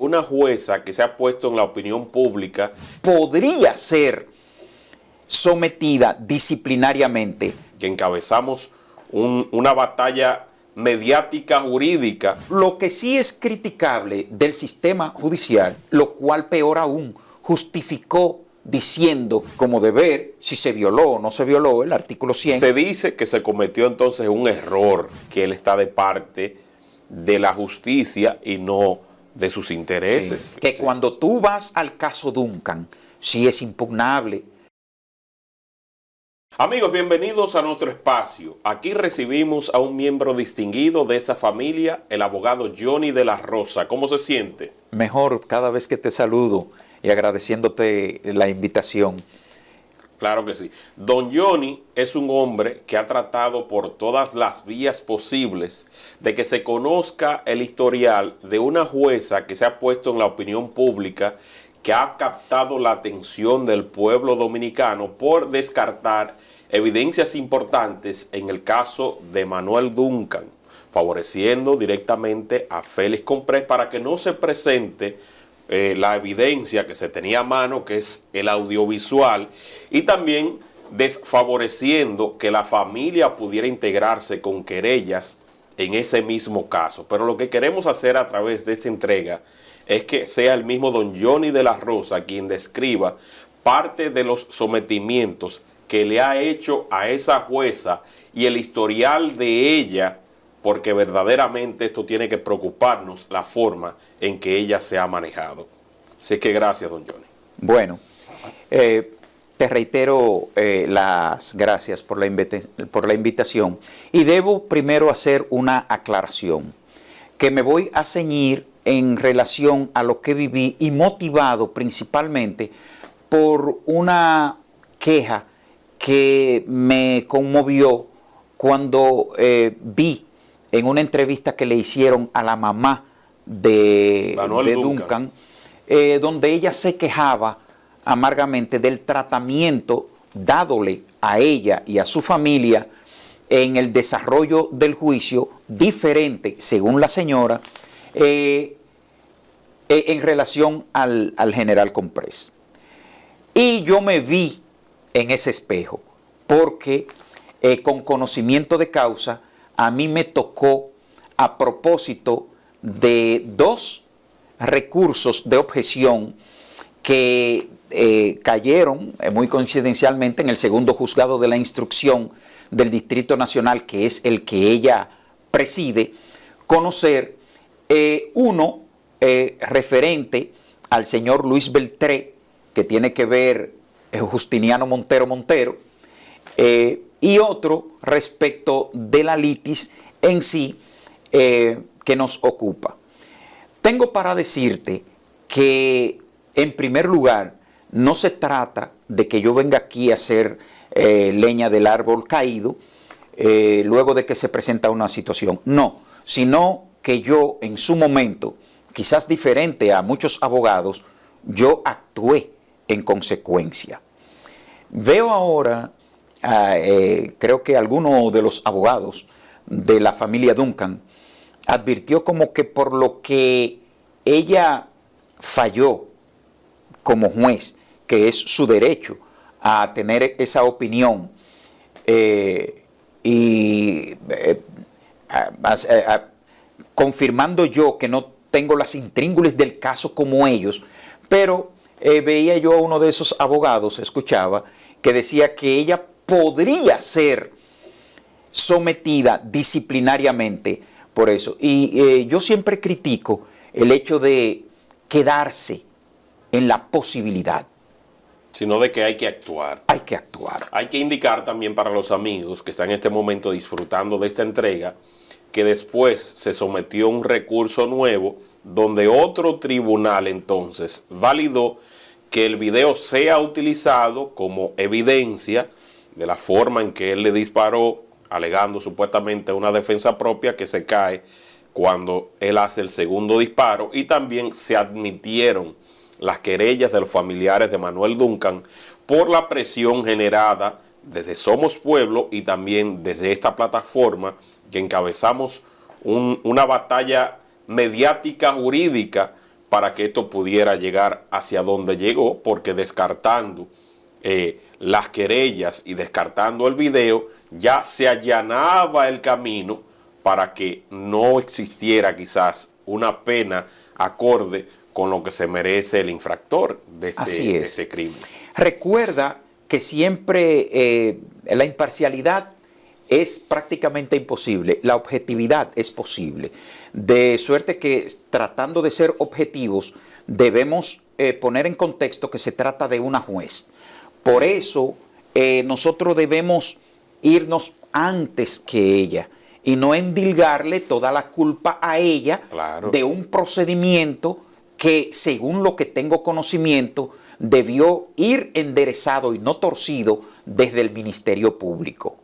una jueza que se ha puesto en la opinión pública podría ser sometida disciplinariamente. que encabezamos una batalla mediática jurídica. Lo que sí es criticable del sistema judicial, lo cual peor aún, justificó diciendo como deber si se violó o no se violó el artículo 100. Se dice que se cometió entonces un error, que él está de parte de la justicia y no de sus intereses. Sí, que sí. Cuando tú vas al caso Duncan, sí es impugnable. Amigos, bienvenidos a nuestro espacio. Aquí recibimos a un miembro distinguido de esa familia, el abogado Johnny de la Rosa. ¿Cómo se siente? Mejor cada vez que te saludo y agradeciéndote la invitación. Claro que sí. Don Johnny es un hombre que ha tratado por todas las vías posibles de que se conozca el historial de una jueza que se ha puesto en la opinión pública, que ha captado la atención del pueblo dominicano por descartar evidencias importantes en el caso de Manuel Duncan, favoreciendo directamente a Félix Comprés para que no se presente la evidencia que se tenía a mano, que es el audiovisual, y también desfavoreciendo que la familia pudiera integrarse con querellas en ese mismo caso. Pero lo que queremos hacer a través de esta entrega es que sea el mismo don Johnny de la Rosa quien describa parte de los sometimientos que le ha hecho a esa jueza y el historial de ella, porque verdaderamente esto tiene que preocuparnos, la forma en que ella se ha manejado. Así que gracias, don Johnny. Bueno, te reitero las gracias por la invitación, y debo primero hacer una aclaración, que me voy a ceñir en relación a lo que viví y motivado principalmente por una queja que me conmovió cuando vi en una entrevista que le hicieron a la mamá de Duncan, donde ella se quejaba amargamente del tratamiento dádole a ella y a su familia en el desarrollo del juicio, diferente, según la señora, en relación al general Comprés. Y yo me vi en ese espejo, porque con conocimiento de causa, a mí me tocó, a propósito de dos recursos de objeción que cayeron muy coincidencialmente en el segundo juzgado de la instrucción del Distrito Nacional, que es el que ella preside, conocer uno referente al señor Luis Beltré, que tiene que ver Justiniano Montero, y otro respecto de la litis en sí que nos ocupa. Tengo para decirte que, en primer lugar, no se trata de que yo venga aquí a hacer leña del árbol caído luego de que se presenta una situación. No, sino que yo en su momento, quizás diferente a muchos abogados, yo actué en consecuencia. Veo ahora, creo que alguno de los abogados de la familia Duncan advirtió como que por lo que ella falló como juez, que es su derecho a tener esa opinión, confirmando yo que no tengo las intríngulis del caso como ellos, pero veía yo a uno de esos abogados, escuchaba, que decía que ella podría ser sometida disciplinariamente por eso. Y yo siempre critico el hecho de quedarse en la posibilidad, sino de que hay que actuar. Hay que actuar. Hay que indicar también para los amigos que están en este momento disfrutando de esta entrega, que después se sometió un recurso nuevo donde otro tribunal entonces validó que el video sea utilizado como evidencia de la forma en que él le disparó, alegando supuestamente una defensa propia que se cae cuando él hace el segundo disparo, y también se admitieron las querellas de los familiares de Manuel Duncan por la presión generada desde Somos Pueblo y también desde esta plataforma que encabezamos una batalla mediática jurídica para que esto pudiera llegar hacia donde llegó, porque descartando las querellas y descartando el video, ya se allanaba el camino para que no existiera quizás una pena acorde con lo que se merece el infractor de este crimen. Recuerda que siempre la imparcialidad es prácticamente imposible, la objetividad es posible, de suerte que tratando de ser objetivos debemos poner en contexto que se trata de una juez. Por eso nosotros debemos irnos antes que ella y no endilgarle toda la culpa a ella de un procedimiento que, según lo que tengo conocimiento, debió ir enderezado y no torcido desde el Ministerio Público.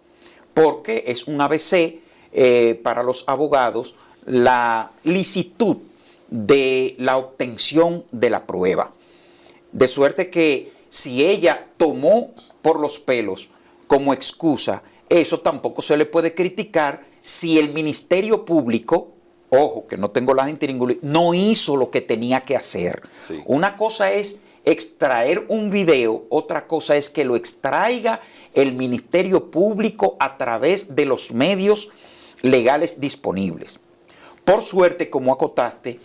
Porque es un ABC para los abogados la licitud de la obtención de la prueba. De suerte que si ella tomó por los pelos como excusa, eso tampoco se le puede criticar si el Ministerio Público, ojo, que no tengo la intríngulis, no hizo lo que tenía que hacer. Sí. Una cosa es extraer un video, otra cosa es que lo extraiga el Ministerio Público a través de los medios legales disponibles. Por suerte, como acotaste,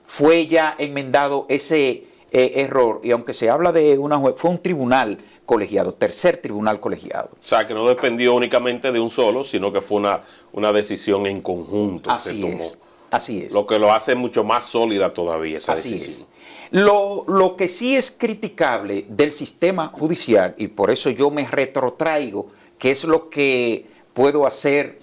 fue ya enmendado ese error, y aunque se habla de una juez, fue un tribunal colegiado, tercer tribunal colegiado. O sea, que no dependió únicamente de un solo, sino que fue una decisión en conjunto. Así es, así es. Lo que lo hace mucho más sólida todavía esa decisión. Lo que sí es criticable del sistema judicial, y por eso yo me retrotraigo, que es lo que puedo hacer,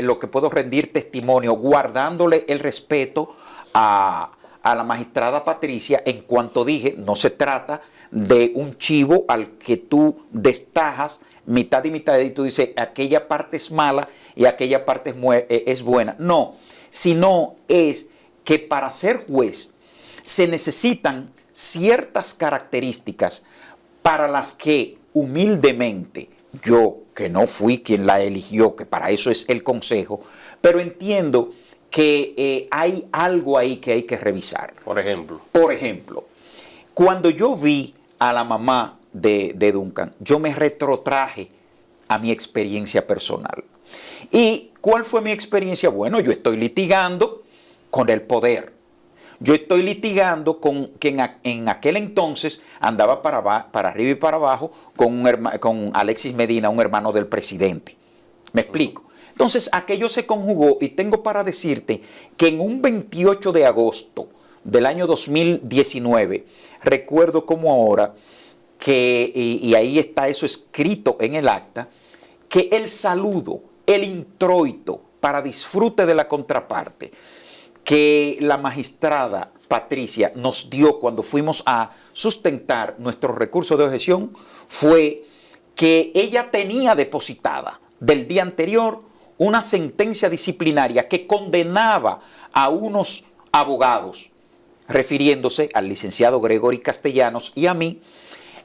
lo que puedo rendir testimonio, guardándole el respeto a la magistrada Patricia, en cuanto dije, no se trata de un chivo al que tú destajas mitad y mitad y tú dices, aquella parte es mala y aquella parte es buena. No, sino es que para ser juez se necesitan ciertas características para las que humildemente yo, que no fui quien la eligió, que para eso es el consejo, pero entiendo que hay algo ahí que hay que revisar. Por ejemplo, cuando yo vi a la mamá de Duncan, yo me retrotraje a mi experiencia personal. ¿Y cuál fue mi experiencia? Bueno, yo estoy litigando con el poder. Yo estoy litigando con quien en aquel entonces andaba para arriba y para abajo con Alexis Medina, un hermano del presidente. ¿Me explico? Entonces aquello se conjugó y tengo para decirte que en un 28 de agosto del año 2019, recuerdo como ahora, que, y ahí está eso escrito en el acta, que el saludo, el introito para disfrute de la contraparte, que la magistrada Patricia nos dio cuando fuimos a sustentar nuestros recursos de objeción, fue que ella tenía depositada del día anterior una sentencia disciplinaria que condenaba a unos abogados, refiriéndose al licenciado Gregory Castellanos y a mí,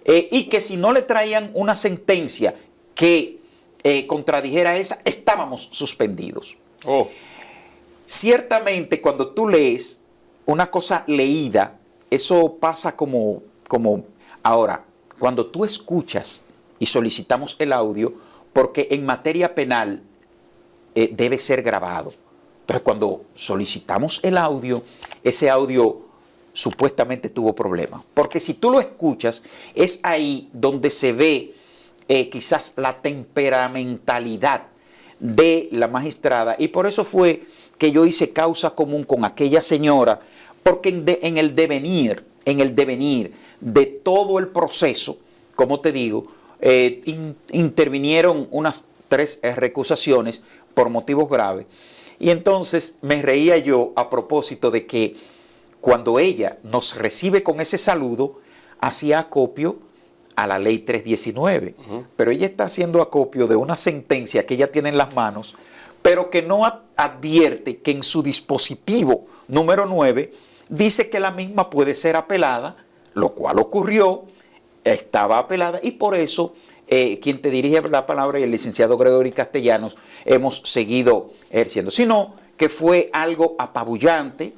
y que si no le traían una sentencia que contradijera esa, estábamos suspendidos. Oh. Ciertamente, cuando tú lees una cosa leída, eso pasa como ahora, cuando tú escuchas y solicitamos el audio, porque en materia penal debe ser grabado. Entonces, cuando solicitamos el audio, ese audio supuestamente tuvo problemas. Porque si tú lo escuchas, es ahí donde se ve quizás la temperamentalidad de la magistrada. Y por eso fue que yo hice causa común con aquella señora, porque en el devenir de todo el proceso, como te digo, intervinieron unas 3 recusaciones por motivos graves. Y entonces me reía yo a propósito de que cuando ella nos recibe con ese saludo, hacía acopio a la ley 319. Pero ella está haciendo acopio de una sentencia que ella tiene en las manos, pero que no advierte que en su dispositivo número 9 dice que la misma puede ser apelada, lo cual ocurrió, estaba apelada, y por eso quien te dirige la palabra y el licenciado Gregory Castellanos hemos seguido ejerciendo. Sino que fue algo apabullante,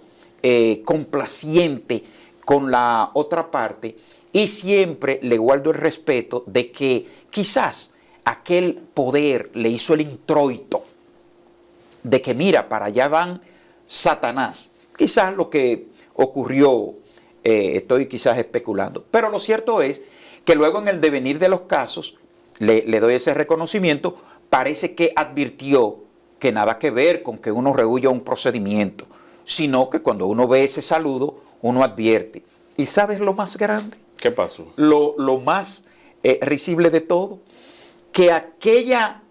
complaciente con la otra parte, y siempre le guardo el respeto de que quizás aquel poder le hizo el introito de que mira, para allá van Satanás. Quizás lo que ocurrió, estoy quizás especulando, pero lo cierto es que luego en el devenir de los casos, le doy ese reconocimiento, parece que advirtió que nada que ver con que uno rehuya un procedimiento, sino que cuando uno ve ese saludo, uno advierte. ¿Y sabes lo más grande? ¿Qué pasó? Lo más risible de todo, que aquella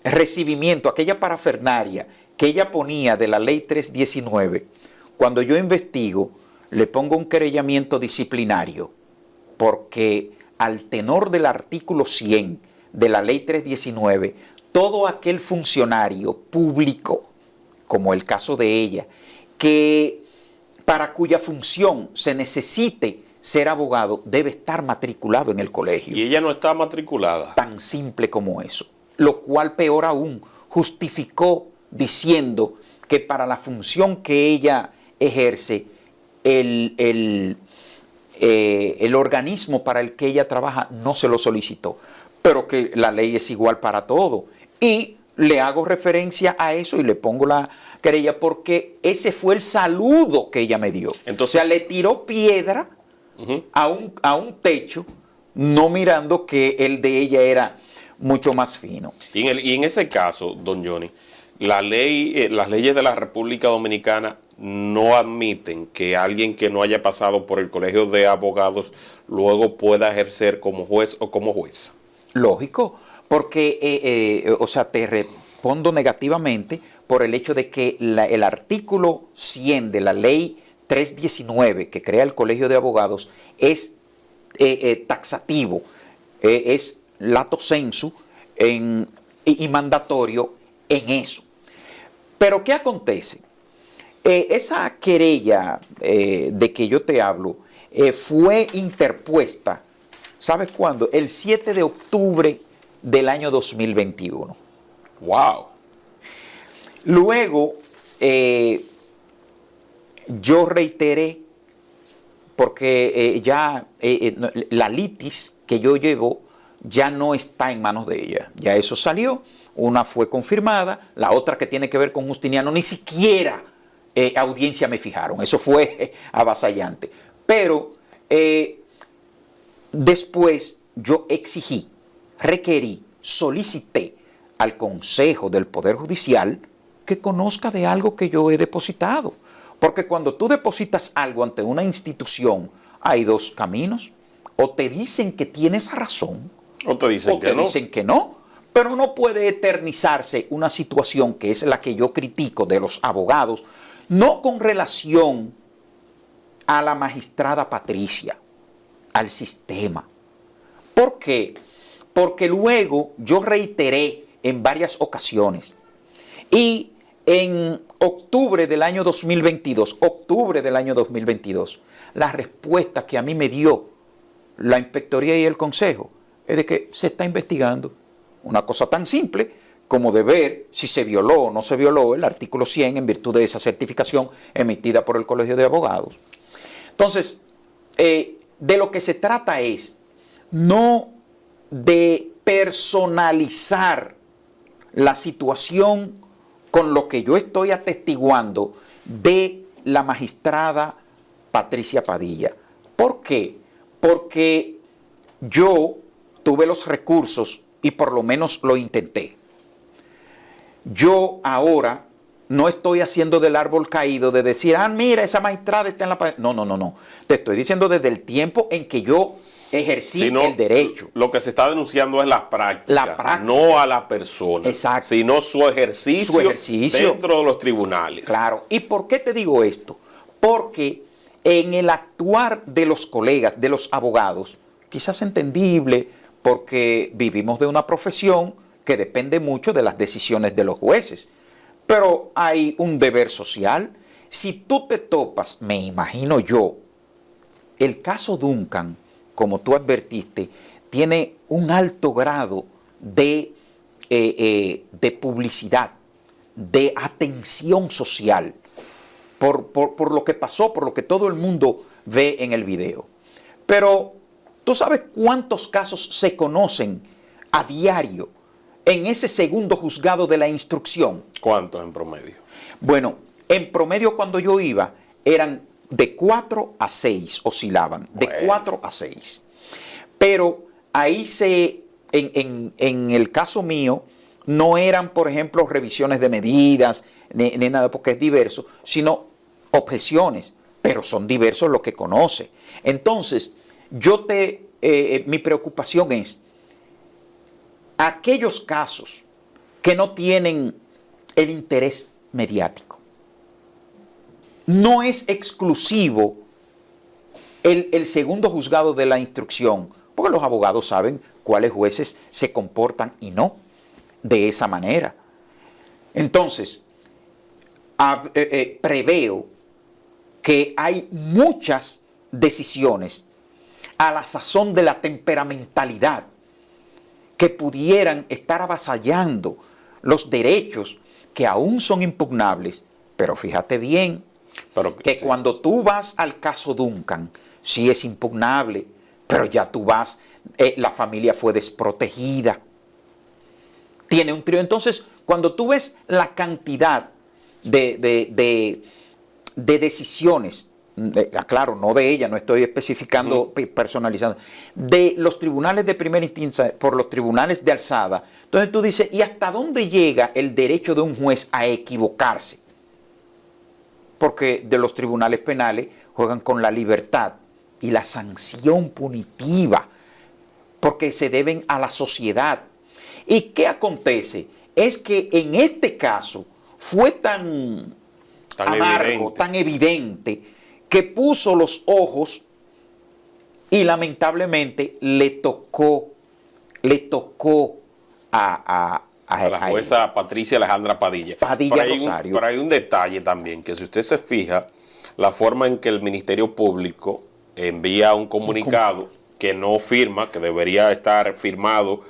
recibimiento, aquella parafernaria que ella ponía de la ley 319, cuando yo investigo, le pongo un querellamiento disciplinario, porque al tenor del artículo 100 de la ley 319, todo aquel funcionario público, como el caso de ella, que para cuya función se necesite ser abogado, debe estar matriculado en el colegio. Y ella no está matriculada. Tan simple como eso. Lo cual, peor aún, justificó diciendo que para la función que ella ejerce, el organismo para el que ella trabaja no se lo solicitó, pero que la ley es igual para todo. Y le hago referencia a eso y le pongo la querella porque ese fue el saludo que ella me dio. Entonces, o sea, le tiró piedra a un techo, no mirando que el de ella era mucho más fino. Y en ese caso, don Johnny, las leyes de la República Dominicana no admiten que alguien que no haya pasado por el colegio de abogados luego pueda ejercer como juez o como juez. Lógico, porque, o sea, te respondo negativamente por el hecho de que el artículo 100 de la ley 319 que crea el colegio de abogados es taxativo, es lato sensu y mandatorio en eso. Pero ¿qué acontece? Esa querella de que yo te hablo fue interpuesta, ¿sabes cuándo? El 7 de octubre del año 2021. ¡Wow! Luego, yo reiteré, porque ya la litis que yo llevo ya no está en manos de ella. Ya eso salió, una fue confirmada, la otra que tiene que ver con Justiniano, ni siquiera audiencia me fijaron, eso fue avasallante. Pero después yo exigí, requerí, solicité al Consejo del Poder Judicial que conozca de algo que yo he depositado. Porque cuando tú depositas algo ante una institución, hay dos caminos. O te dicen que tienes razón, o te dicen que no. Pero no puede eternizarse una situación que es la que yo critico de los abogados, no con relación a la magistrada Patricia, al sistema. ¿Por qué? Porque luego yo reiteré en varias ocasiones y en octubre del año 2022, la respuesta que a mí me dio la Inspectoría y el Consejo es de que se está investigando. Una cosa tan simple como de ver si se violó o no se violó el artículo 100 en virtud de esa certificación emitida por el Colegio de Abogados. Entonces, de lo que se trata es no de personalizar la situación con lo que yo estoy atestiguando de la magistrada Patricia Padilla. ¿Por qué? Porque yo tuve los recursos y por lo menos lo intenté. Yo ahora no estoy haciendo del árbol caído de decir, mira, esa magistrada está en la pared. No. Te estoy diciendo desde el tiempo en que yo ejercí el derecho. Lo que se está denunciando es la práctica, no a la persona. Exacto. Sino su ejercicio dentro de los tribunales. Claro. ¿Y por qué te digo esto? Porque en el actuar de los colegas, de los abogados, quizás entendible, porque vivimos de una profesión que depende mucho de las decisiones de los jueces. Pero hay un deber social. Si tú te topas, me imagino yo, el caso Duncan, como tú advertiste, tiene un alto grado de publicidad, de atención social. por lo que pasó, por lo que todo el mundo ve en el video. Pero, ¿tú sabes cuántos casos se conocen a diario en ese segundo juzgado de la instrucción? ¿Cuántos en promedio? Bueno, en promedio cuando yo iba eran de 4 a 6, oscilaban, de 4 a 6. Pero ahí en el caso mío, no eran, por ejemplo, revisiones de medidas, ni nada, porque es diverso, sino objeciones, pero son diversos los que conoce. Entonces, mi preocupación es aquellos casos que no tienen el interés mediático. No es exclusivo el segundo juzgado de la instrucción, porque los abogados saben cuáles jueces se comportan y no de esa manera. Entonces, preveo que hay muchas decisiones a la sazón de la temperamentalidad que pudieran estar avasallando los derechos que aún son impugnables, pero fíjate bien, que sí, cuando tú vas al caso Duncan, sí es impugnable, pero ya tú vas, la familia fue desprotegida, tiene un trío. Entonces, cuando tú ves la cantidad de decisiones, claro, no de ella, no estoy especificando, personalizando, de los tribunales de primera instancia por los tribunales de alzada, entonces tú dices, ¿y hasta dónde llega el derecho de un juez a equivocarse? Porque de los tribunales penales juegan con la libertad y la sanción punitiva, porque se deben a la sociedad. ¿Y qué acontece? Es que en este caso fue tan amargo, tan evidente, que puso los ojos y lamentablemente le tocó a la jueza Patricia Alejandra Padilla. Rosario. Pero hay un detalle también, que si usted se fija, la forma en que el Ministerio Público envía un comunicado que no firma, que debería estar firmado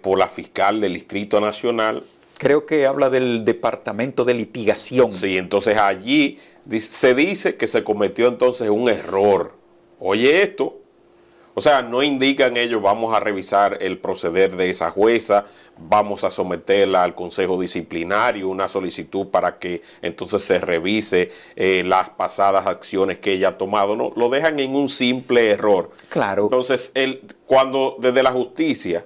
por la fiscal del Distrito Nacional. Creo que habla del Departamento de Litigación. Sí, entonces allí se dice que se cometió entonces un error. Oye esto, o sea, no indican ellos, vamos a revisar el proceder de esa jueza, vamos a someterla al Consejo Disciplinario, una solicitud para que entonces se revise las pasadas acciones que ella ha tomado. No, lo dejan en un simple error. Claro. Entonces, cuando desde la justicia,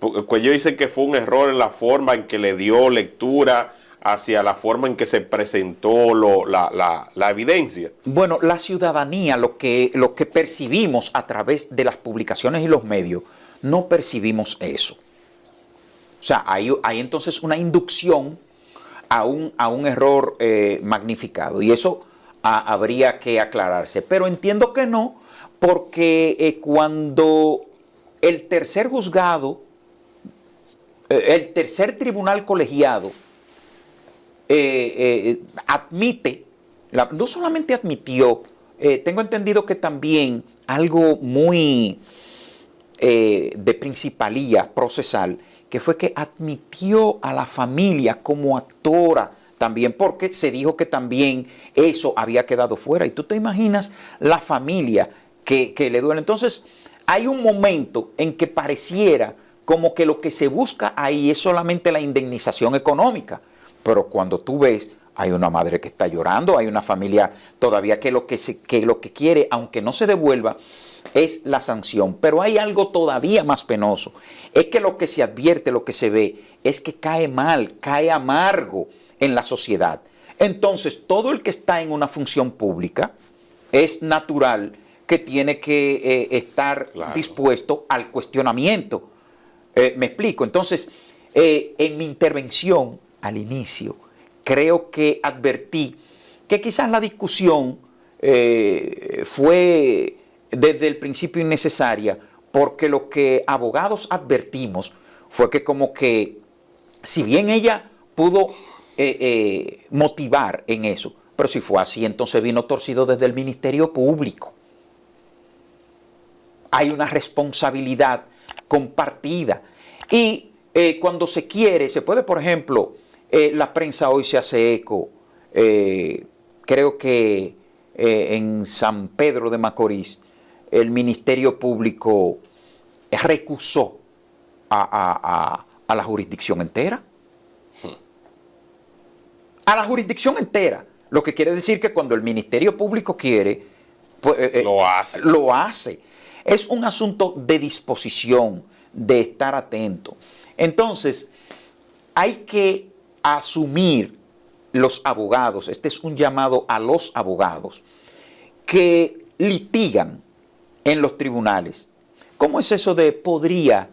pues ellos dicen que fue un error en la forma en que le dio lectura hacia la forma en que se presentó la evidencia. Bueno, la ciudadanía, lo que percibimos a través de las publicaciones y los medios, no percibimos eso. O sea, hay entonces una inducción a un error magnificado, y eso habría que aclararse. Pero entiendo que no, porque cuando el tercer juzgado, el tercer tribunal colegiado, admite, no solamente admitió, tengo entendido que también algo muy de principalía procesal, que fue que admitió a la familia como actora también, porque se dijo que también eso había quedado fuera. Y tú te imaginas la familia que le duele. Entonces, hay un momento en que pareciera como que lo que se busca ahí es solamente la indemnización económica. Pero cuando tú ves, hay una madre que está llorando, hay una familia todavía que lo que quiere, aunque no se devuelva, es la sanción. Pero hay algo todavía más penoso. Es que lo que se advierte, lo que se ve, es que cae mal, cae amargo en la sociedad. Entonces, todo el que está en una función pública es natural que tiene que estar dispuesto al cuestionamiento. Me explico. Entonces, en mi intervención al inicio, creo que advertí que quizás la discusión fue desde el principio innecesaria, porque lo que abogados advertimos fue que como que, si bien ella pudo motivar en eso, pero si fue así, entonces vino torcido desde el Ministerio Público. Hay una responsabilidad compartida. Y cuando se quiere, se puede, por ejemplo, la prensa hoy se hace eco creo que en San Pedro de Macorís, el Ministerio Público recusó a la jurisdicción entera. A la jurisdicción entera. Lo que quiere decir que cuando el Ministerio Público quiere, pues, lo hace. Es un asunto de disposición, de estar atento. Entonces, hay que asumir los abogados, este es un llamado a los abogados, que litigan en los tribunales. ¿Cómo es eso de podría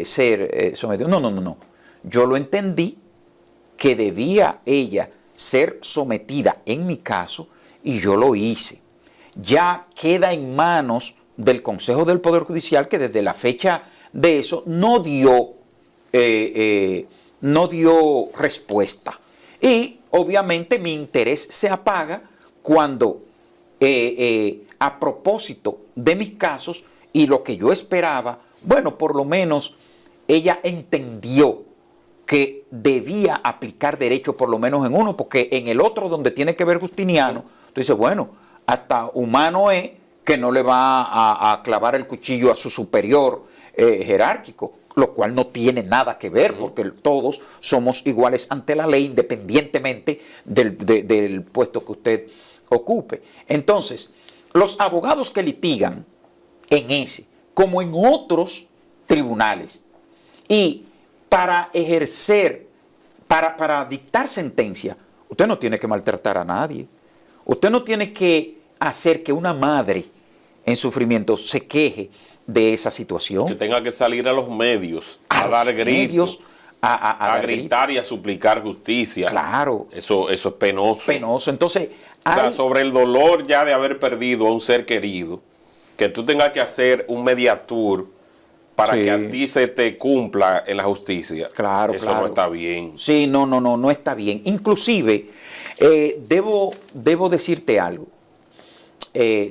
ser sometido? No. Yo lo entendí que debía ella ser sometida en mi caso y yo lo hice. Ya queda en manos del Consejo del Poder Judicial, que desde la fecha de eso no dio respuesta. Y obviamente mi interés se apaga cuando a propósito de mis casos y lo que yo esperaba, bueno, por lo menos ella entendió que debía aplicar derecho por lo menos en uno, porque en el otro donde tiene que ver Justiniano, tú dices, bueno, hasta humano es que no le va a clavar el cuchillo a su superior jerárquico, lo cual no tiene nada que ver, porque todos somos iguales ante la ley, independientemente del puesto que usted ocupe. Entonces, los abogados que litigan en ese, como en otros tribunales, y para ejercer, para dictar sentencia, usted no tiene que maltratar a nadie. Usted no tiene que hacer que una madre en sufrimiento se queje de esa situación. Que tenga que salir a los medios a dar gritos, a gritar y a suplicar justicia. Claro. Eso es penoso. Penoso. Entonces, o sea, sobre el dolor ya de haber perdido a un ser querido, que tú tengas que hacer un mediatur para que a ti se te cumpla en la justicia. Claro, eso no está bien. Sí, no está bien. Inclusive, debo decirte algo.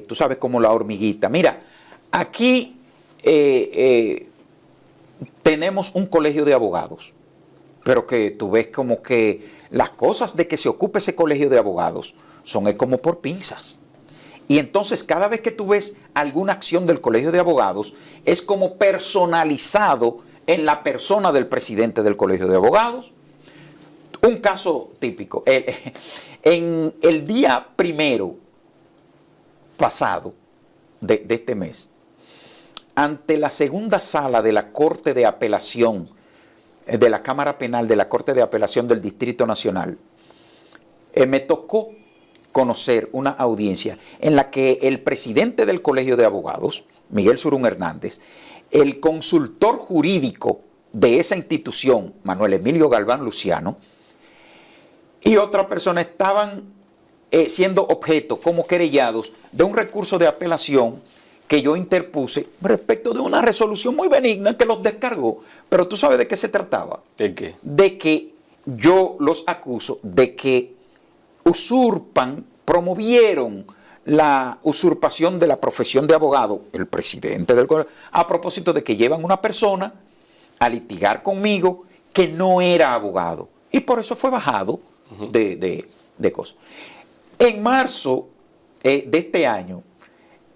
Tú sabes, como la hormiguita. Mira, aquí tenemos un colegio de abogados, pero que tú ves como que las cosas de que se ocupe ese colegio de abogados son como por pinzas. Y entonces cada vez que tú ves alguna acción del colegio de abogados, es como personalizado en la persona del presidente del colegio de abogados. Un caso típico. En el día primero pasado de este mes, ante la segunda sala de la Corte de Apelación, de la Cámara Penal de la Corte de Apelación del Distrito Nacional, me tocó conocer una audiencia en la que el presidente del Colegio de Abogados, Miguel Surún Hernández, el consultor jurídico de esa institución, Manuel Emilio Galván Luciano, y otra persona estaban siendo objeto como querellados de un recurso de apelación que yo interpuse respecto de una resolución muy benigna que los descargó. Pero tú sabes de qué se trataba. ¿De qué? De que yo los acuso de que usurpan, promovieron la usurpación de la profesión de abogado, el presidente del colegio, a propósito de que llevan una persona a litigar conmigo que no era abogado. Y por eso fue bajado de cosas. En marzo de este año,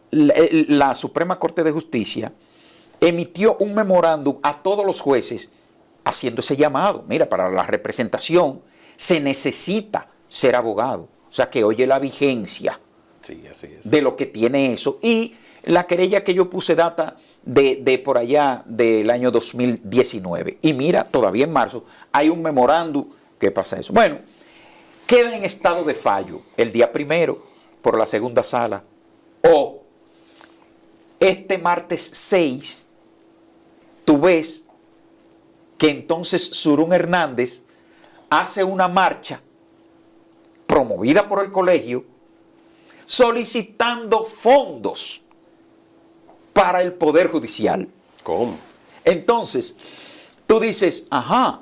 la Suprema Corte de Justicia emitió un memorándum a todos los jueces haciendo ese llamado. Mira, para la representación se necesita ser abogado. O sea, que oye la vigencia de lo que tiene eso. Y la querella que yo puse data de por allá del año 2019. Y mira, todavía en marzo hay un memorándum que pasa eso. Bueno, queda en estado de fallo el día primero por la segunda sala. O este martes 6, tú ves que entonces Surún Hernández hace una marcha promovida por el colegio solicitando fondos para el Poder Judicial. ¿Cómo? Entonces, tú dices, ajá,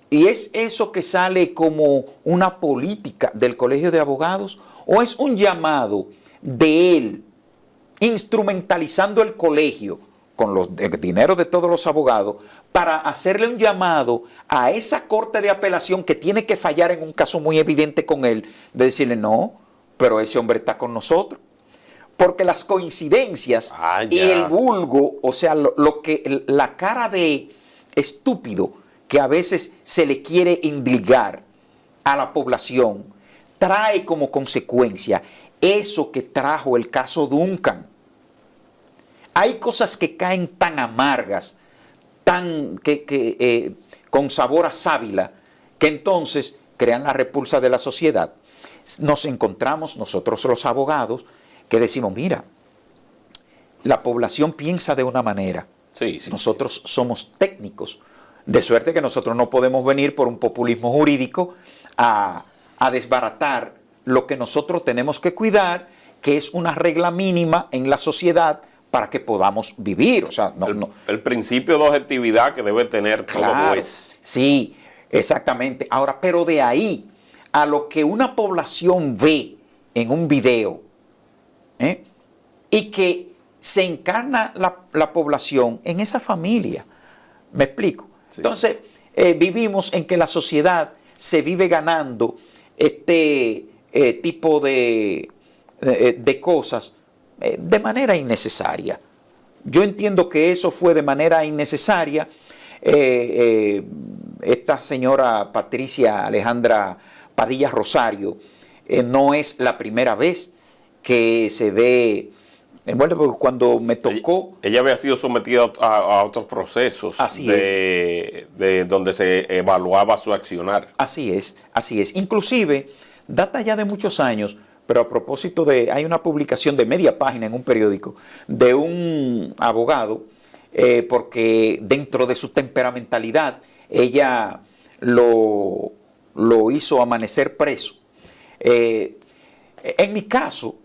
¿y es eso que sale como una política del Colegio de Abogados? ¿O es un llamado de él instrumentalizando el colegio con los dinero de todos los abogados para hacerle un llamado a esa corte de apelación que tiene que fallar en un caso muy evidente con él, de decirle, no, pero ese hombre está con nosotros. Porque las coincidencias y el vulgo, o sea, la cara de estúpido que a veces se le quiere indilgar a la población, trae como consecuencia eso que trajo el caso Duncan. Hay cosas que caen tan amargas, con sabor a sábila, que entonces crean la repulsa de la sociedad. Nos encontramos nosotros los abogados que decimos, mira, la población piensa de una manera, nosotros somos técnicos, de suerte que nosotros no podemos venir por un populismo jurídico a desbaratar lo que nosotros tenemos que cuidar, que es una regla mínima en la sociedad para que podamos vivir. O sea, el principio de objetividad que debe tener todo juez. Sí, exactamente. Ahora, pero de ahí a lo que una población ve en un video, y que se encarna la población en esa familia. ¿Me explico? Sí. Entonces, vivimos en que la sociedad se vive ganando este tipo de cosas de manera innecesaria. Yo entiendo que eso fue de manera innecesaria. Esta señora Patricia Alejandra Padilla Rosario no es la primera vez que se ve. Bueno, porque cuando me tocó... Ella había sido sometida a otros procesos de donde se evaluaba su accionar. Así es, así es. Inclusive, data ya de muchos años, pero a propósito hay una publicación de media página en un periódico de un abogado, porque dentro de su temperamentalidad, ella lo hizo amanecer preso. En mi caso,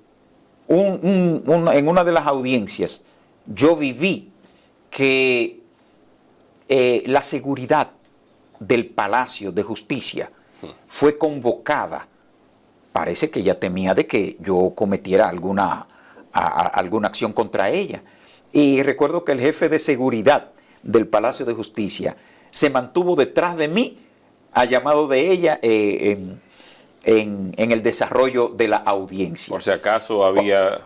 en una de las audiencias, yo viví que la seguridad del Palacio de Justicia fue convocada. Parece que ella temía de que yo cometiera alguna acción contra ella. Y recuerdo que el jefe de seguridad del Palacio de Justicia se mantuvo detrás de mí a llamado de ella en el desarrollo de la audiencia. Por si acaso había...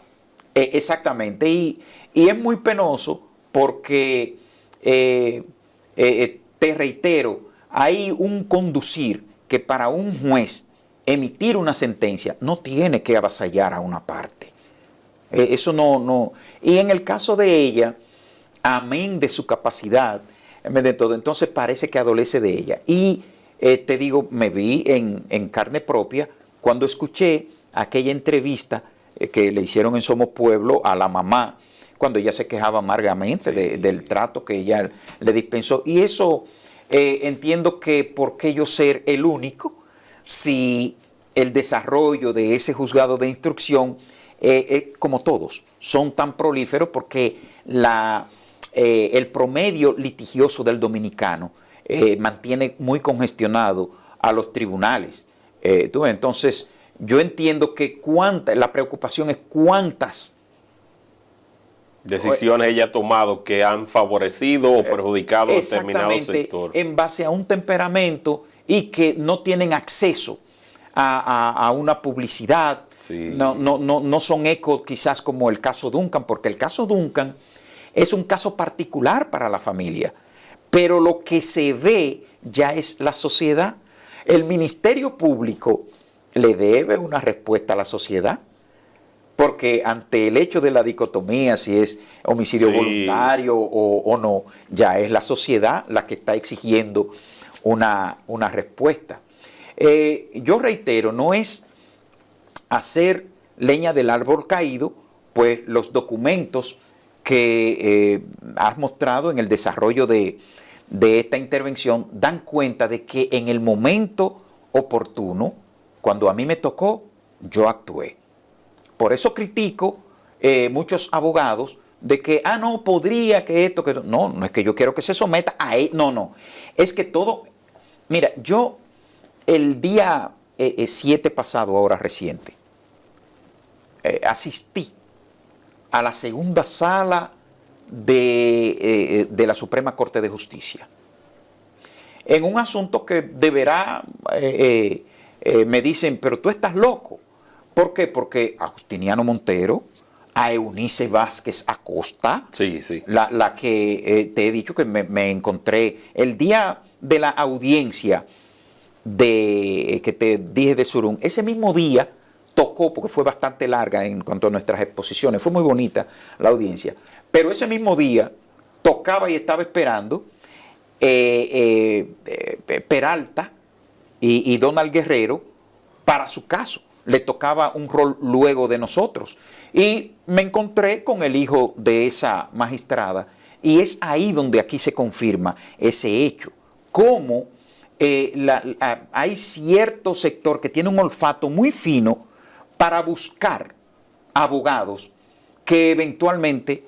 Exactamente. Y es muy penoso porque, te reitero, hay un conducir que para un juez emitir una sentencia no tiene que avasallar a una parte. Eso no. Y en el caso de ella, amén de su capacidad, de todo, entonces parece que adolece de ella. Y te digo, me vi en carne propia cuando escuché aquella entrevista que le hicieron en Somos Pueblo a la mamá, cuando ella se quejaba amargamente del trato que ella le dispensó. Y eso entiendo que por qué yo ser el único, si el desarrollo de ese juzgado de instrucción, como todos, son tan prolíferos porque el promedio litigioso del dominicano mantiene muy congestionado a los tribunales. Entonces, yo entiendo que la preocupación es cuántas decisiones ella ha tomado que han favorecido o perjudicado a determinado sector. En base a un temperamento y que no tienen acceso a una publicidad. Sí. No son ecos quizás como el caso Duncan, porque el caso Duncan es un caso particular para la familia. Pero lo que se ve ya es la sociedad. El Ministerio Público le debe una respuesta a la sociedad, porque ante el hecho de la dicotomía, si es homicidio voluntario o no, ya es la sociedad la que está exigiendo una respuesta. Yo reitero, no es hacer leña del árbol caído, pues los documentos que has mostrado en el desarrollo de esta intervención dan cuenta de que en el momento oportuno, cuando a mí me tocó, yo actué. Por eso critico muchos abogados de que, no, podría que esto, que no es que yo quiero que se someta a él, no, es que todo, mira, yo el día 7 pasado, ahora reciente, asistí a la segunda sala de la Suprema Corte de Justicia en un asunto que deberá, me dicen, pero tú estás loco, ¿Por qué? Porque a Justiniano Montero, a Eunice Vázquez Acosta, Sí, sí. la que te he dicho que me encontré el día de la audiencia que te dije de Surún, ese mismo día tocó, porque fue bastante larga en cuanto a nuestras exposiciones, fue muy bonita la audiencia, pero ese mismo día tocaba y estaba esperando Peralta y Donald Guerrero para su caso. Le tocaba un rol luego de nosotros. Y me encontré con el hijo de esa magistrada y es ahí donde aquí se confirma ese hecho. Cómo hay cierto sector que tiene un olfato muy fino para buscar abogados que eventualmente,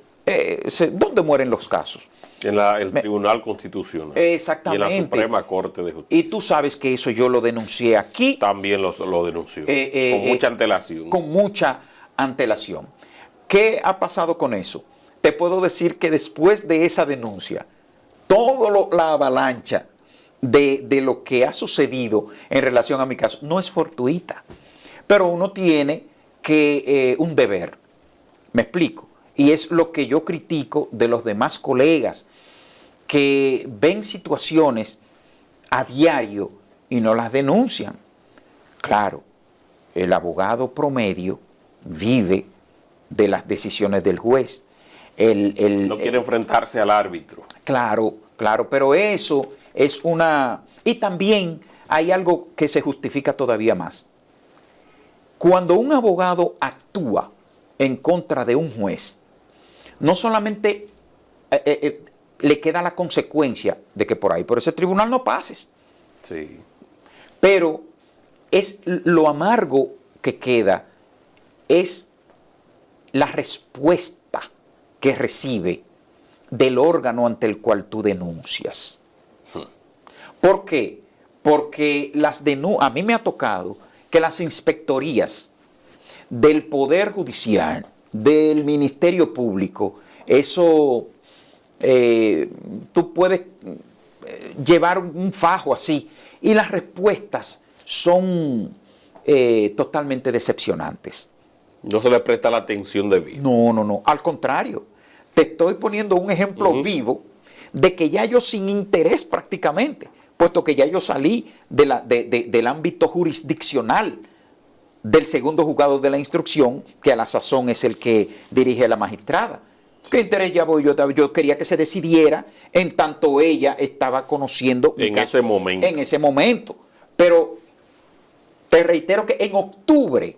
¿dónde mueren los casos? En el Tribunal Constitucional. Exactamente. Y en la Suprema Corte de Justicia. Y tú sabes que eso yo lo denuncié aquí. También lo denunció. Con mucha antelación. Con mucha antelación. ¿Qué ha pasado con eso? Te puedo decir que después de esa denuncia, toda la avalancha de lo que ha sucedido en relación a mi caso no es fortuita. Pero uno tiene que un deber. Me explico. Y es lo que yo critico de los demás colegas que ven situaciones a diario y no las denuncian. Claro, el abogado promedio vive de las decisiones del juez. No quiere enfrentarse al árbitro. Claro, claro, pero eso es una... Y también hay algo que se justifica todavía más. Cuando un abogado actúa en contra de un juez, no solamente le queda la consecuencia de que por ahí, por ese tribunal no pases. Sí. Pero es lo amargo que queda, es la respuesta que recibe del órgano ante el cual tú denuncias. ¿Por qué? Porque a mí me ha tocado que las inspectorías del Poder Judicial, del Ministerio Público, eso tú puedes llevar un fajo así y las respuestas son totalmente decepcionantes. No se le presta la atención debida. No, al contrario, te estoy poniendo un ejemplo vivo de que ya yo sin interés prácticamente, puesto que ya yo salí del ámbito jurisdiccional del segundo juzgado de la instrucción, que a la sazón es el que dirige la magistrada. ¿Qué interés ya voy yo? Yo quería que se decidiera en tanto ella estaba conociendo en ese momento. En ese momento. Pero te reitero que en octubre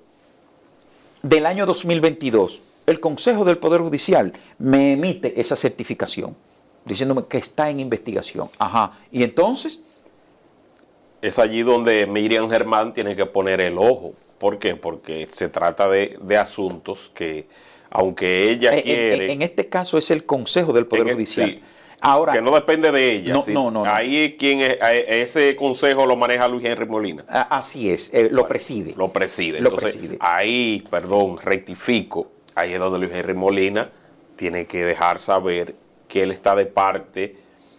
del año 2022, el Consejo del Poder Judicial me emite esa certificación, diciéndome que está en investigación. Ajá. Y entonces... Es allí donde Miriam Germán tiene que poner el ojo. ¿Por qué? Porque se trata de asuntos que, aunque ella quiere... En este caso es el Consejo del Poder Judicial. Sí, ahora, que no depende de ella. No, ¿sí? no. Ahí ese consejo lo maneja Luis Henry Molina. Así es, lo preside. Lo preside. Lo Entonces, preside. ahí, rectifico, ahí es donde Luis Henry Molina tiene que dejar saber que él está de parte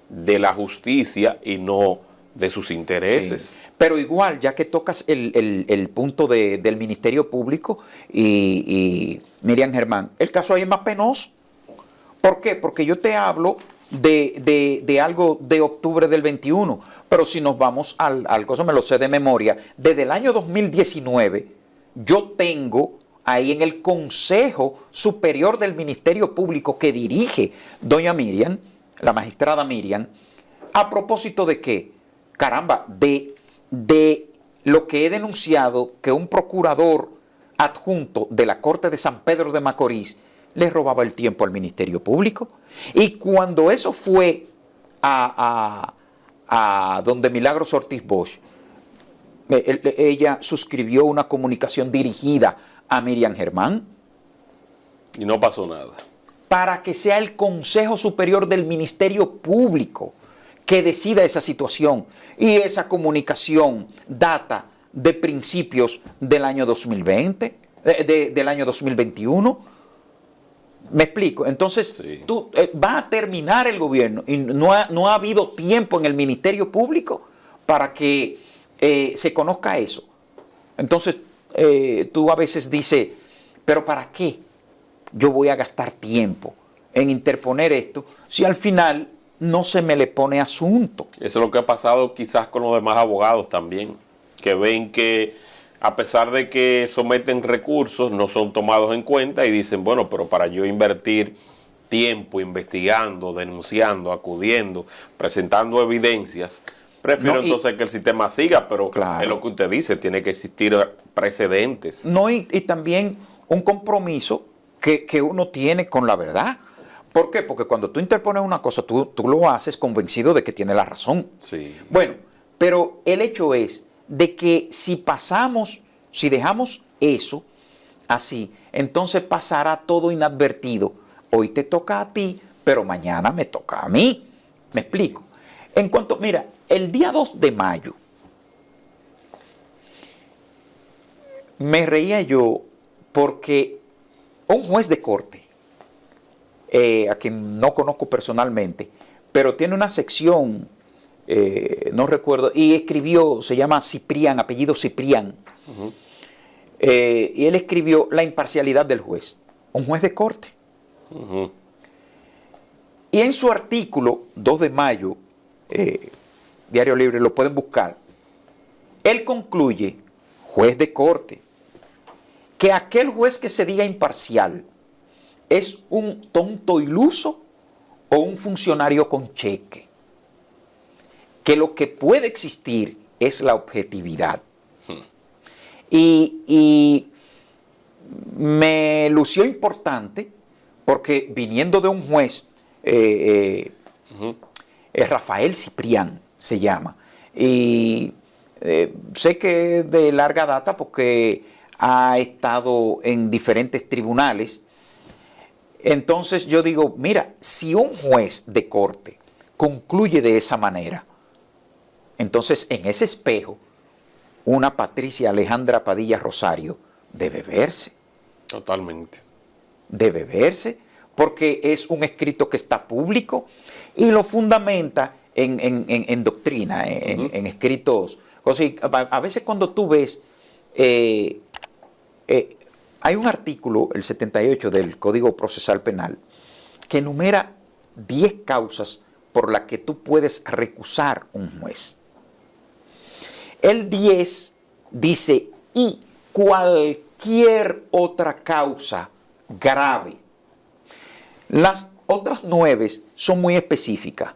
de la justicia y no de sus intereses. Sí. Pero igual, ya que tocas el punto del Ministerio Público y Miriam Germán, el caso ahí es más penoso. ¿Por qué? Porque yo te hablo de algo de octubre del 21, pero si nos vamos al cosa, me lo sé de memoria, desde el año 2019, yo tengo ahí en el Consejo Superior del Ministerio Público que dirige doña Miriam, la magistrada Miriam, a propósito de qué, caramba, de lo que he denunciado, que un procurador adjunto de la Corte de San Pedro de Macorís le robaba el tiempo al Ministerio Público. Y cuando eso fue a donde Milagros Ortiz Bosch, ella suscribió una comunicación dirigida a Miriam Germán. Y no pasó nada. Para que sea el Consejo Superior del Ministerio Público que decida esa situación. Y esa comunicación data de principios del año 2020, del año 2021. ¿Me explico? Entonces, sí. Va a terminar el gobierno y no ha habido tiempo en el Ministerio Público para que se conozca eso. Entonces, tú a veces dices, pero ¿para qué yo voy a gastar tiempo en interponer esto si al final no se me le pone asunto? Eso es lo que ha pasado quizás con los demás abogados también, que ven que a pesar de que someten recursos, no son tomados en cuenta y dicen, bueno, pero para yo invertir tiempo investigando, denunciando, acudiendo, presentando evidencias, prefiero entonces que el sistema siga, pero claro, es lo que usted dice, tiene que existir precedentes. No, y también un compromiso que uno tiene con la verdad. ¿Por qué? Porque cuando tú interpones una cosa, tú lo haces convencido de que tiene la razón. Sí. Bueno, pero el hecho es de que si dejamos eso así, entonces pasará todo inadvertido. Hoy te toca a ti, pero mañana me toca a mí. ¿Me explico? En cuanto, mira, el día 2 de mayo, me reía yo porque un juez de corte, a quien no conozco personalmente, pero tiene una sección, no recuerdo, y escribió, se llama Ciprián, apellido Ciprián, y él escribió La imparcialidad del juez, un juez de corte. Y en su artículo, 2 de mayo, Diario Libre, lo pueden buscar, él concluye, juez de corte, que aquel juez que se diga imparcial es un tonto iluso o un funcionario con cheque. Que lo que puede existir es la objetividad. Y me lució importante porque viniendo de un juez, Rafael Ciprián se llama, y sé que es de larga data porque ha estado en diferentes tribunales. Entonces yo digo, mira, si un juez de corte concluye de esa manera, entonces en ese espejo, una Patricia Alejandra Padilla Rosario debe verse. Totalmente. Debe verse, porque es un escrito que está público y lo fundamenta en doctrina, en escritos. O sea, a veces cuando tú ves, hay un artículo, el 78 del Código Procesal Penal, que enumera 10 causas por las que tú puedes recusar un juez. El 10 dice, y cualquier otra causa grave. Las otras 9 son muy específicas.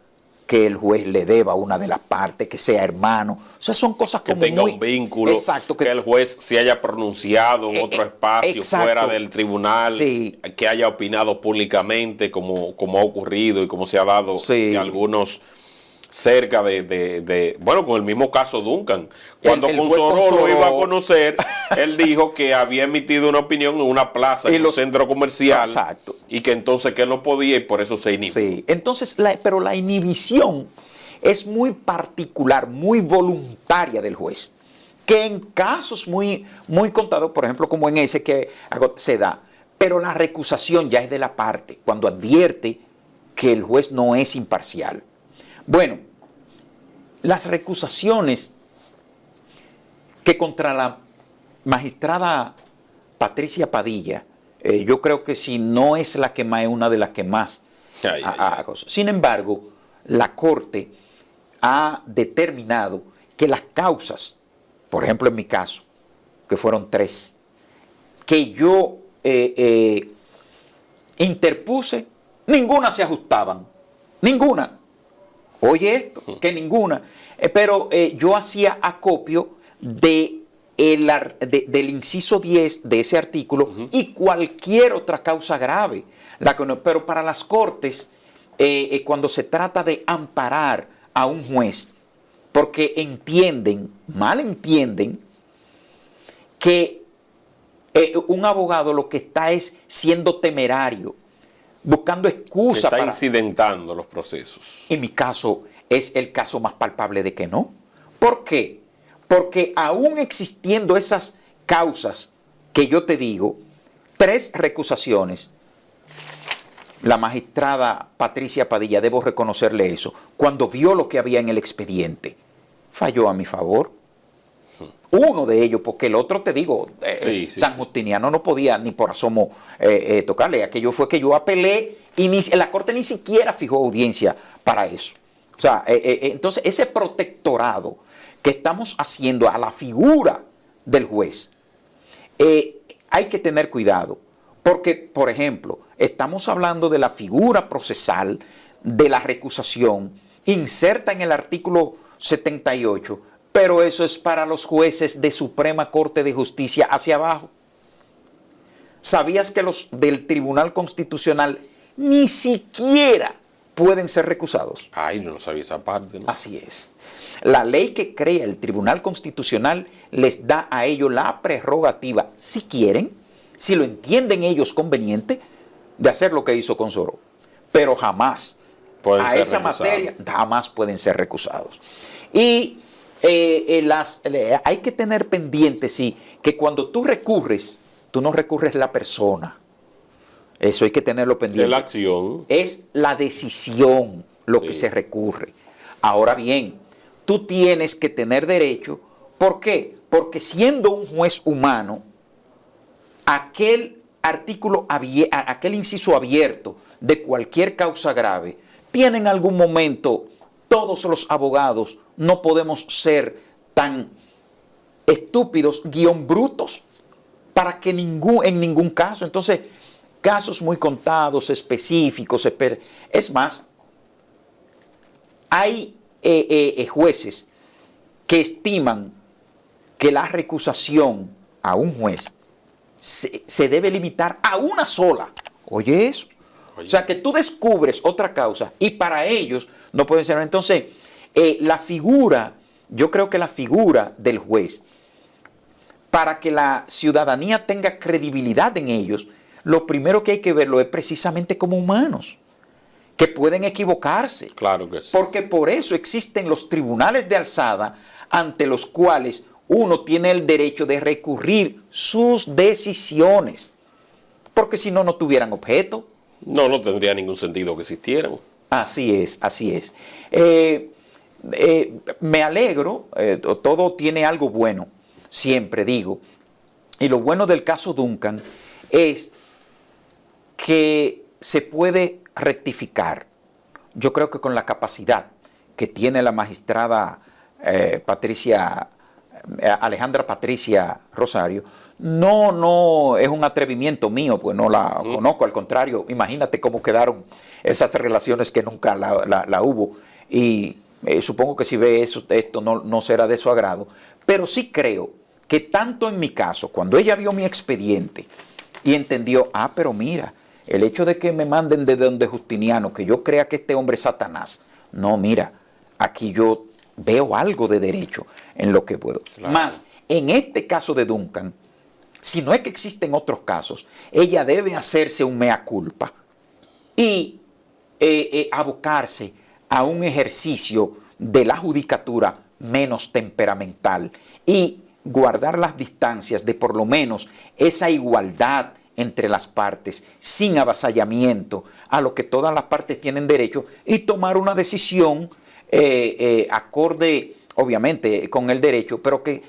Que el juez le deba a una de las partes, que sea hermano. O sea, son cosas como que tenga un vínculo, exacto, que el juez se haya pronunciado en otro espacio, exacto, fuera del tribunal, sí, que haya opinado públicamente como ha ocurrido y como se ha dado sí, de algunos cerca bueno, con el mismo caso Duncan. Cuando Consoró lo iba a conocer, él dijo que había emitido una opinión en una plaza, en un centro comercial, exacto, y que entonces que él no podía y por eso se inhibió. Sí, entonces, pero la inhibición es muy particular, muy voluntaria del juez, que en casos muy, muy contados, por ejemplo, como en ese que se da, pero la recusación ya es de la parte, cuando advierte que el juez no es imparcial. Bueno, las recusaciones que contra la magistrada Patricia Padilla, yo creo que si no es la que más, es una de las que más. Sin embargo, la Corte ha determinado que las causas, por ejemplo en mi caso, que fueron 3, que yo interpuse, ninguna se ajustaban, ninguna. Oye esto, que ninguna. Pero yo hacía acopio del inciso 10 de ese artículo y cualquier otra causa grave. Pero para las Cortes, cuando se trata de amparar a un juez, porque mal entienden, que un abogado lo que está es siendo temerario, buscando excusas. Está incidentando los procesos. En mi caso, es el caso más palpable de que no. ¿Por qué? Porque aún existiendo esas causas que yo te digo, 3 recusaciones, la magistrada Patricia Padilla, debo reconocerle eso, cuando vio lo que había en el expediente, falló a mi favor. Uno de ellos, porque el otro, te digo, San sí. Justiniano no podía ni por asomo tocarle. Aquello fue que yo apelé y la Corte ni siquiera fijó audiencia para eso. O sea, entonces ese protectorado que estamos haciendo a la figura del juez, hay que tener cuidado. Porque, por ejemplo, estamos hablando de la figura procesal de la recusación inserta en el artículo 78, pero eso es para los jueces de Suprema Corte de Justicia hacia abajo. ¿Sabías que los del Tribunal Constitucional ni siquiera pueden ser recusados? Ay, no sabía esa parte, ¿no? Así es. La ley que crea el Tribunal Constitucional les da a ellos la prerrogativa, si quieren, si lo entienden ellos conveniente, de hacer lo que hizo Consoró. Pero jamás, pueden a ser esa recusados. materia, jamás pueden ser recusados. Y hay que tener pendiente, sí, que cuando tú recurres, tú no recurres la persona. Eso hay que tenerlo pendiente. Es la acción. Es la decisión lo que se recurre. Ahora bien, tú tienes que tener derecho. ¿Por qué? Porque siendo un juez humano, aquel artículo, aquel inciso abierto de cualquier causa grave, tiene en algún momento, todos los abogados no podemos ser tan estúpidos, brutos, para que en ningún caso. Entonces, casos muy contados, específicos. Es más, hay jueces que estiman que la recusación a un juez se debe limitar a una sola. Oye eso. O sea, que tú descubres otra causa y para ellos no pueden ser. Entonces, yo creo que la figura del juez, para que la ciudadanía tenga credibilidad en ellos, lo primero que hay que verlo es precisamente como humanos, que pueden equivocarse. Claro que sí. Porque por eso existen los tribunales de alzada ante los cuales uno tiene el derecho de recurrir sus decisiones. Porque si no, no tuvieran objeto. No tendría ningún sentido que existieran. Así es, así es. Me alegro, todo tiene algo bueno, siempre digo. Y lo bueno del caso Duncan es que se puede rectificar. Yo creo que con la capacidad que tiene la magistrada Alejandra Patricia Rosario, no es un atrevimiento mío, pues no la conozco, al contrario, imagínate cómo quedaron esas relaciones que nunca la hubo, y supongo que si ve esto no será de su agrado, pero sí creo que tanto en mi caso, cuando ella vio mi expediente y entendió, pero mira, el hecho de que me manden de donde Justiniano, que yo crea que este hombre es Satanás, no, mira, aquí yo veo algo de derecho en lo que puedo. Claro. Más, en este caso de Duncan, si no es que existen otros casos, ella debe hacerse un mea culpa y abocarse a un ejercicio de la judicatura menos temperamental y guardar las distancias de por lo menos esa igualdad entre las partes, sin avasallamiento, a lo que todas las partes tienen derecho, y tomar una decisión acorde, obviamente, con el derecho, pero que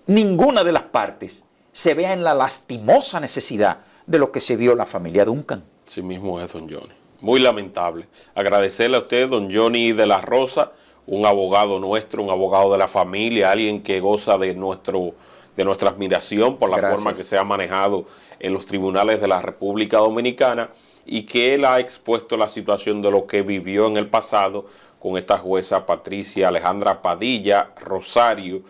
ninguna de las partes se vea en la lastimosa necesidad de lo que se vio la familia Duncan. Sí mismo es, don Johnny. Muy lamentable. Agradecerle a usted, don Johnny de la Rosa, un abogado nuestro, un abogado de la familia, alguien que goza de nuestra admiración por la forma que se ha manejado en los tribunales de la República Dominicana, y que él ha expuesto la situación de lo que vivió en el pasado con esta jueza Patricia Alejandra Padilla Rosario,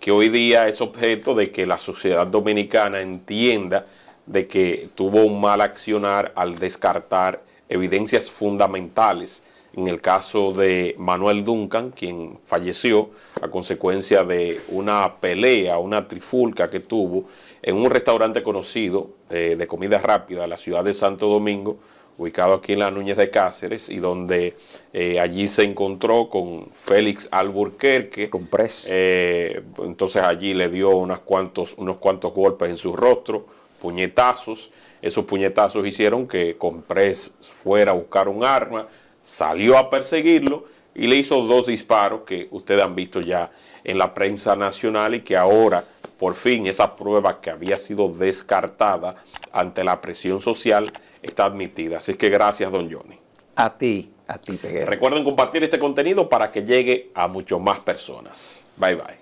que hoy día es objeto de que la sociedad dominicana entienda de que tuvo un mal accionar al descartar evidencias fundamentales en el caso de Manuel Duncan, quien falleció a consecuencia de una pelea, una trifulca que tuvo en un restaurante conocido de comida rápida de la ciudad de Santo Domingo, ubicado aquí en la Núñez de Cáceres, y donde allí se encontró con Félix Alburquerque. Con Pres. Entonces allí le dio unos cuantos golpes en su rostro, puñetazos. Esos puñetazos hicieron que Comprés fuera a buscar un arma, salió a perseguirlo, y le hizo 2 disparos que ustedes han visto ya en la prensa nacional y que ahora, por fin, esa prueba que había sido descartada ante la presión social está admitida. Así que gracias, don Johnny. A ti, Peguero. Recuerden compartir este contenido para que llegue a mucho más personas. Bye, bye.